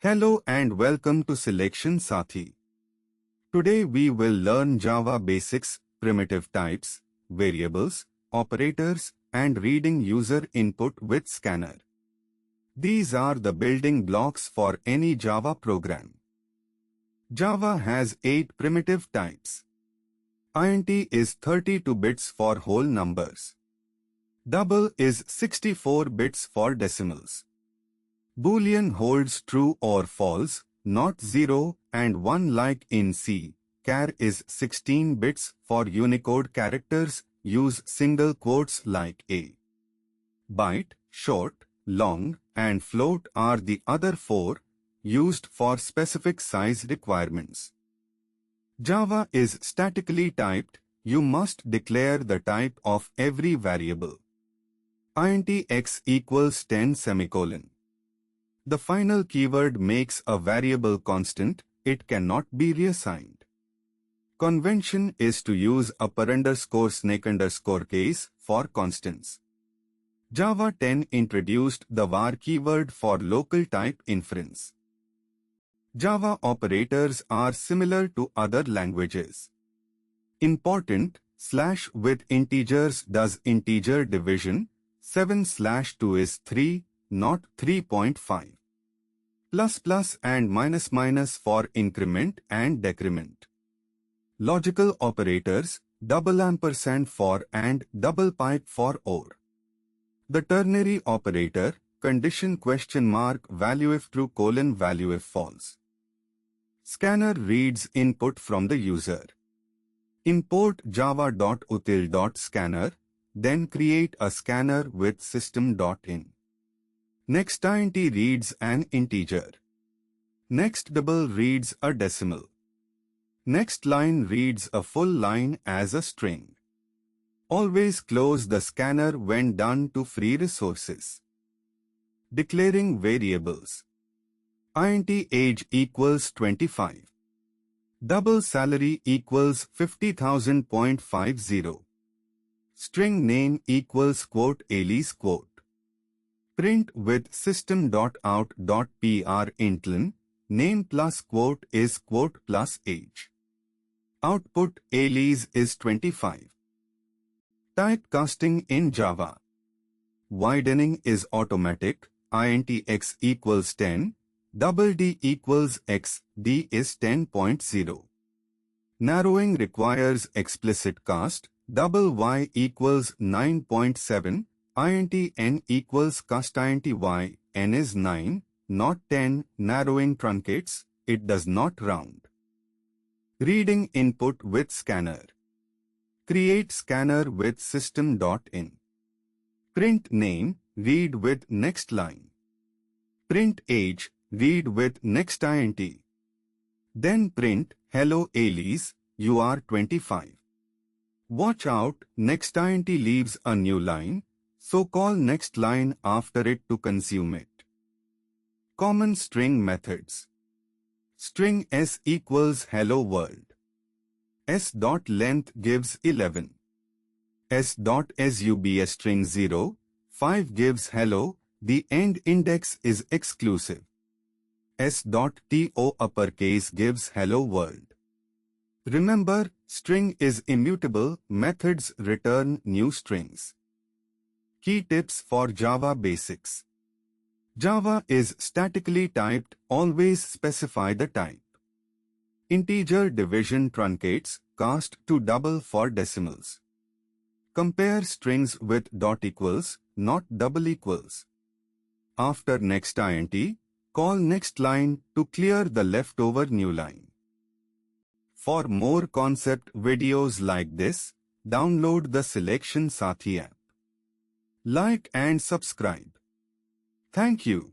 Hello and welcome to Selection Sathi. Today we will learn Java basics, primitive types, variables, operators, and reading user input with scanner. These are the building blocks for any Java program. Java has 8 primitive types. Int is 32 bits for whole numbers. Double is 64 bits for decimals. Boolean holds true or false, not 0 and 1 like in C. Char is 16 bits for Unicode characters, use single quotes like A. Byte, short, long, and float are the other 4, used for specific size requirements. Java is statically typed, you must declare the type of every variable. Int x equals 10 semicolon. The final keyword makes a variable constant, it cannot be reassigned. Convention is to use upper underscore snake underscore case for constants. Java 10 introduced the var keyword for local type inference. Java operators are similar to other languages. Important, slash with integers does integer division, 7/2 is 3, not 3.5. Plus and minus for increment and decrement. Logical operators, double ampersand for and double pipe for or. The ternary operator, condition question mark value if true colon value if false. Scanner reads input from the user. Import java.util.scanner, then create a scanner with system.in. Next int reads an integer. Next double reads a decimal. Next line reads a full line as a string. Always close the scanner when done to free resources. Declaring variables. Int age equals 25. Double salary equals 50,000.50. String name equals quote alias quote. Print with system.out.pr intlen, name plus quote is quote plus age. Output alias is 25. Typecasting in Java. Widening is automatic, int x equals 10, double d equals x, d is 10.0. Narrowing requires explicit cast, double y equals 9.7, int n equals cast int y, n is 9, not 10, narrowing truncates, it does not round. Reading input with scanner. Create scanner with system.in. Print name, read with next line. Print age, read with next int. Then print, hello alias, you are 25. Watch out, next int leaves a new line, so call next line after it to consume it. Common string methods. String s equals hello world. S.length gives 11. S.sub a string 0, 5 gives hello, the end index is exclusive. S.to uppercase gives hello world. Remember, string is immutable, methods return new strings. Key tips for Java basics. Java is statically typed, always specify the type. Integer division truncates, cast to double for decimals. Compare strings with dot equals, not double equals. After next int, call next line to clear the leftover new line. For more concept videos like this, download the Selection Sathi app. Like and subscribe. Thank you.